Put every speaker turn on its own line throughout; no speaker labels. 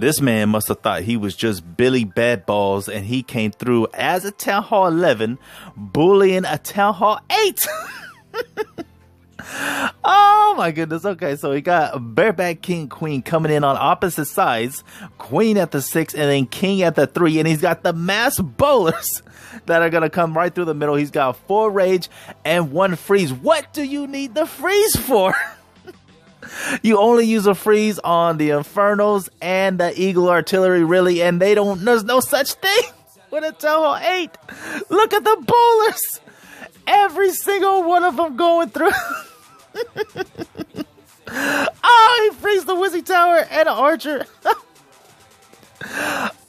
This man must have thought he was just Billy Bad Balls, and he came through as a Town Hall 11, bullying a Town Hall 8. Oh my goodness. Okay, so we got Bareback King, Queen coming in on opposite sides. Queen at the 6 and then King at the 3. And he's got the mass bowlers that are going to come right through the middle. He's got 4 rage and 1 freeze. What do you need the freeze for? You only use a freeze on the Infernos and the Eagle Artillery, really, and there's no such thing with a Town Hall 8. Look at the bowlers. Every single one of them going through. Oh, he frees the Wizzy Tower and an archer.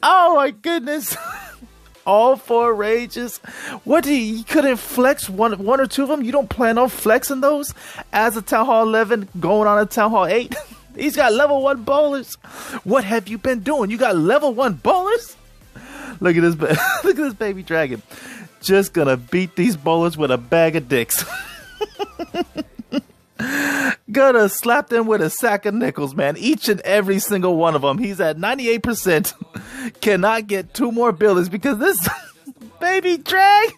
Oh my goodness. All 4 rages. What you couldn't flex one or 2 of them? You don't plan on flexing those as a Town Hall 11 going on a Town Hall 8? He's got level 1 bowlers. What have you been doing? You got level 1 bowlers? Look at this. Look at this baby dragon. Just gonna beat these bowlers with a bag of dicks. Gonna slap them with a sack of nickels, man. Each and every single one of them. He's at 98%. Cannot get 2 more buildings because this baby drag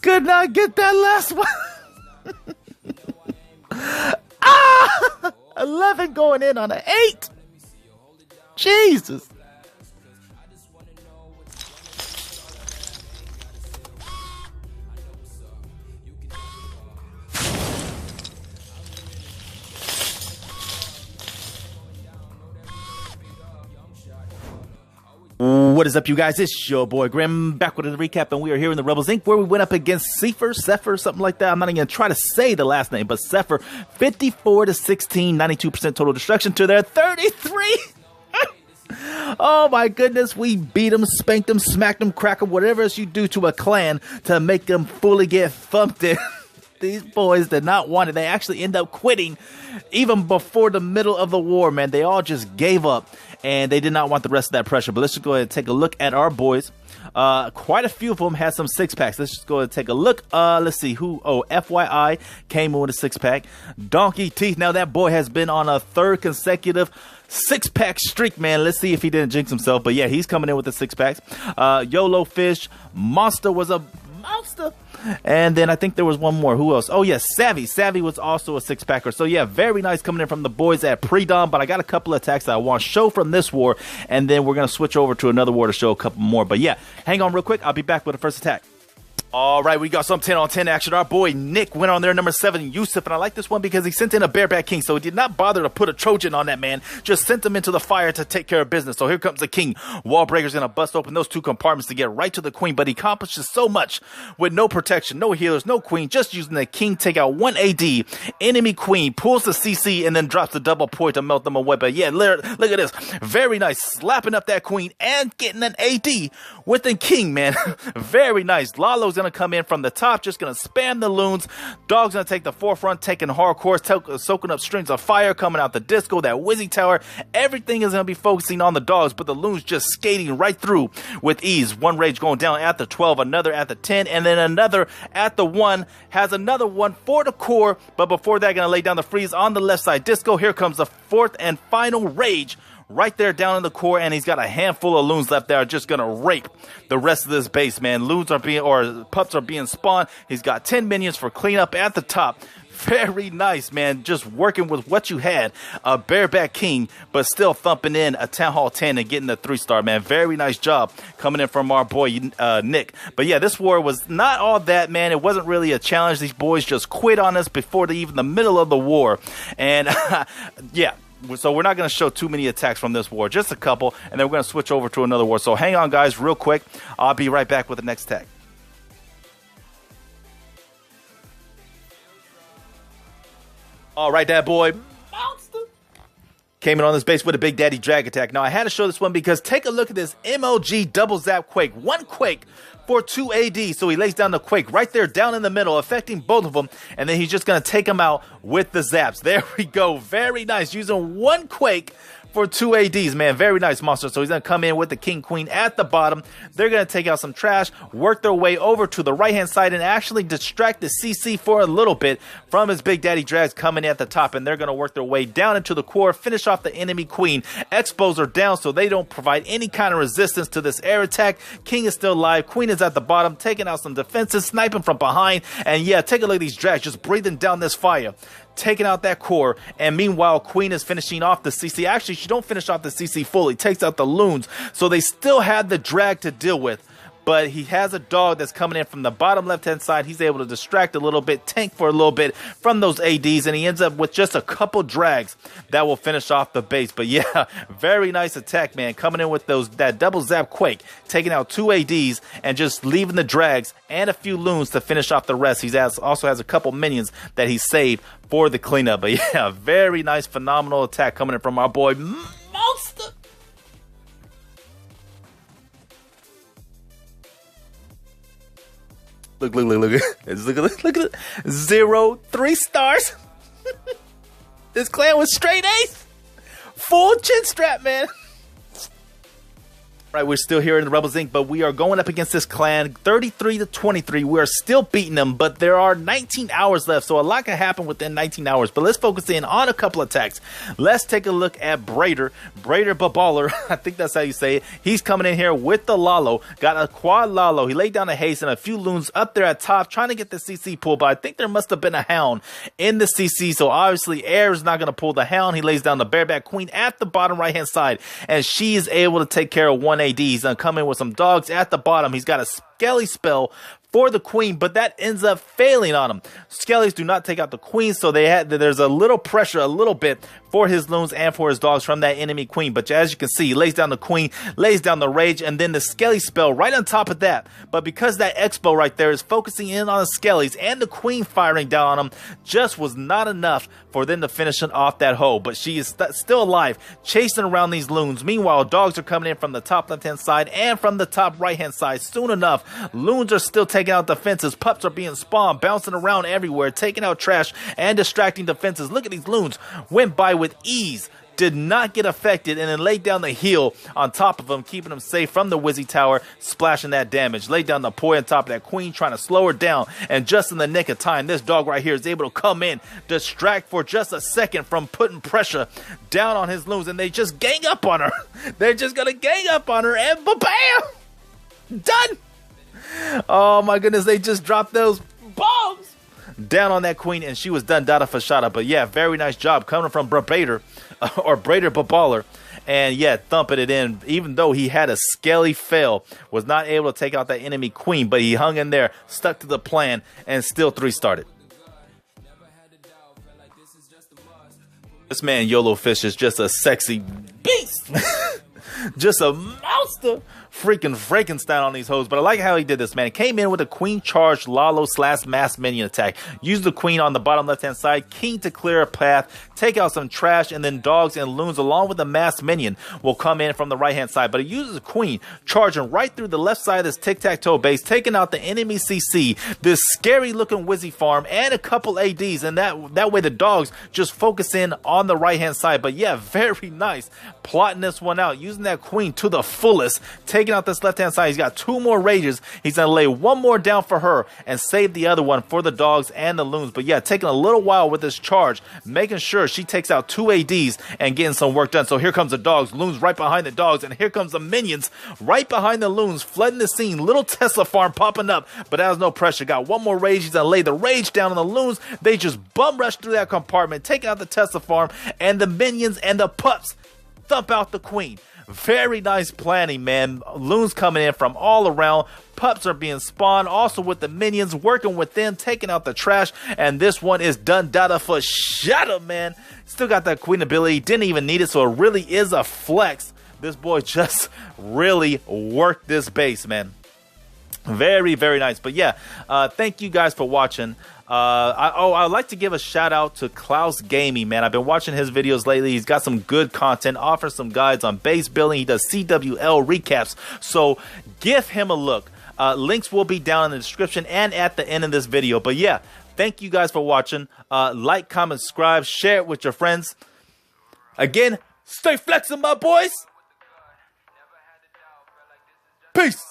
could not get that last one. 11 going in on an 8. Jesus. What is up, you guys? It's your boy Grim back with a recap, and we are here in the Rebels Inc. where we went up against Sefer, something like that. I'm not even gonna try to say the last name, but Sefer, 54-16, 92% total destruction to their 33. Oh my goodness, we beat them, spanked them, smacked them, cracked them, whatever else you do to a clan to make them fully get thumped in. These boys did not want it. They actually end up quitting even before the middle of the war, man. They all just gave up, and they did not want the rest of that pressure. But let's just go ahead and take a look at our boys. Quite a few of them had some 6-packs. Let's just go ahead and take a look. Let's see who. Oh, FYI came in with a 6-pack. Donkey Teeth. Now that boy has been on a 3rd consecutive 6-pack streak, man. Let's see if he didn't jinx himself. But yeah, he's coming in with the 6-packs. YOLO Fish. Monster was a monster. And then I think there was one more. Who else? Oh, yes, Savvy. Savvy was also a 6-packer. So, yeah, very nice coming in from the boys at pre-dawn. But I got a couple of attacks that I want to show from this war. And then we're going to switch over to another war to show a couple more. But, yeah, hang on real quick. I'll be back with the first attack. All right, we got some 10-on-10 action. Our boy Nick went on there, number 7, Yusuf, and I like this one because he sent in a Bareback King, so he did not bother to put a Trojan on that man, just sent him into the fire to take care of business. So here comes the King. Wallbreaker's going to bust open those 2 compartments to get right to the Queen, but he accomplishes so much with no protection, no healers, no Queen, just using the King, take out 1 AD, enemy Queen, pulls the CC, and then drops the double point to melt them away. But yeah, look at this. Very nice, slapping up that Queen and getting an AD with the King, man. Very nice. Lalo's going to come in from the top, just going to spam the loons. Dog's going to take the forefront, taking hardcore, soaking up strings of fire, coming out the disco, that Wizzy Tower. Everything is going to be focusing on the dogs, but the loons just skating right through with ease. 1 rage going down at the 12, another at the 10, and then another at the 1. Has another one for the core, but before that, going to lay down the freeze on the left side. Disco, here comes the 4th and final rage. Right there down in the core, and he's got a handful of loons left there, just gonna rape the rest of this base, man. Loons are being, or pups are being spawned. He's got 10 minions for cleanup at the top. Very nice, man. Just working with what you had. A Bareback King, but still thumping in a Town Hall 10 and getting the 3-star, man. Very nice job coming in from our boy, Nick. But yeah, this war was not all that, man. It wasn't really a challenge. These boys just quit on us before even the middle of the war. And yeah. So we're not going to show too many attacks from this war, just a couple, and then we're going to switch over to another war. So hang on, guys, real quick. I'll be right back with the next attack. All right, that boy monster came in on this base with a Big Daddy drag attack. Now, I had to show this one because take a look at this MLG double zap quake. 1 quake for 2 AD. So he lays down the Quake right there down in the middle, affecting both of them. And then he's just going to take them out with the zaps. There we go. Very nice. Using 1 Quake for 2 ADs, man. Very nice monster. So he's going to come in with the King Queen at the bottom. They're going to take out some trash, work their way over to the right hand side, and actually distract the CC for a little bit from his Big Daddy Drags coming at the top. And they're going to work their way down into the core, finish off the enemy Queen. Expos are down, so they don't provide any kind of resistance to this air attack. King is still alive. Queen is at the bottom, taking out some defenses, sniping from behind. And yeah, take a look at these Drags just breathing down this fire, taking out that core. And meanwhile, Queen is finishing off the CC. Actually, she don't finish off the CC fully, takes out the loons, so they still have the drag to deal with. But he has a dog that's coming in from the bottom left-hand side. He's able to distract a little bit, tank for a little bit from those ADs, and he ends up with just a couple drags that will finish off the base. But yeah, very nice attack, man. Coming in with that double zap Quake, taking out 2 ADs and just leaving the drags and a few loons to finish off the rest. He also has a couple minions that he saved for the cleanup. But yeah, very nice, phenomenal attack coming in from our boy Monster. Look at it. 0, 3 stars. This clan was straight ace. Full chin strap, man. Right, we're still here in the Rebels Inc., but we are going up against this clan 33-23. We are still beating them, but there are 19 hours left, so a lot can happen within 19 hours. But let's focus in on a couple attacks. Let's take a look at Braider Baballer. I think that's how you say it. He's coming in here with the Lalo. Got a quad Lalo. He laid down a haste and a few loons up there at top, trying to get the CC pull, but I think there must have been a hound in the CC, so obviously Air is not going to pull the hound. He lays down the Bareback Queen at the bottom right-hand side, and she is able to take care of 1 AD. He's gonna come in with some dogs at the bottom. He's got a Skelly spell for the Queen, but that ends up failing on him. Skellies do not take out the Queen, so there's a little pressure, a little bit, for his loons and for his dogs from that enemy Queen. But as you can see, he lays down the Queen, lays down the Rage, and then the Skelly spell right on top of that. But because that Expo right there is focusing in on the Skellies and the Queen firing down on him, just was not enough for them to finish off that hoe. But she is still alive, chasing around these loons. Meanwhile, dogs are coming in from the top left-hand side and from the top right-hand side. Soon enough, loons are still taking out defenses. Pups are being spawned, bouncing around everywhere, taking out trash and distracting defenses. Look at these loons. Went by with ease, did not get affected, and then laid down the heal on top of him, keeping him safe from the Wizzy Tower, splashing that damage. Laid down the Poi on top of that Queen, trying to slow her down, and just in the nick of time, this dog right here is able to come in, distract for just a second from putting pressure down on his loons, and they just gang up on her. They're just gonna gang up on her, and ba-bam! Done! Oh my goodness, they just dropped those bombs down on that Queen, and she was done data for shada. But yeah, very nice job coming from Braider Baballer. And yeah, thumping it in, even though he had a skelly fail, was not able to take out that enemy Queen, but he hung in there, stuck to the plan, and still 3-started. This man YOLO Fish is just a sexy beast. Just a monster. Freaking Frankenstein on these hoes. But I like how he did this, man. He came in with a Queen charged Lalo / mass minion attack. Used the Queen on the bottom left hand side, keen to clear a path, take out some trash, and then dogs and loons along with the mass minion will come in from the right hand side. But he uses the Queen charging right through the left side of this tic-tac-toe base, taking out the enemy CC, this scary looking Wizzy farm, and a couple ADs, and that way the dogs just focus in on the right hand side. But yeah, very nice plotting this one out, using that Queen to the fullest, taking out this left hand side. He's got 2 more rages. He's gonna lay 1 more down for her and save the other one for the dogs and the loons. But yeah, taking a little while with this charge, making sure she takes out 2 ADs and getting some work done. So here comes the dogs, loons right behind the dogs, and here comes the minions right behind the loons, flooding the scene. Little Tesla farm popping up, but that was no pressure. Got 1 more rage. He's gonna lay the rage down on the loons. They just bum rush through that compartment, taking out the Tesla farm, and the minions and the pups thump out the Queen. Very nice planning, man. Loons coming in from all around. Pups are being spawned, also with the minions, working with them, taking out the trash. And this one is done data for shut up, man. Still got that Queen ability. Didn't even need it, so it really is a flex. This boy just really worked this base, man. Very, very nice. But yeah, thank you guys for watching. I'd like to give a shout out to Klause Gaming, man. I've been watching his videos lately. He's got some good content, offers some guides on base building. He does CWL recaps, so give him a look. Links will be down in the description and at the end of this video. But yeah, thank you guys for watching. Like, comment, subscribe, share it with your friends. Again, stay flexing, my boys. Peace.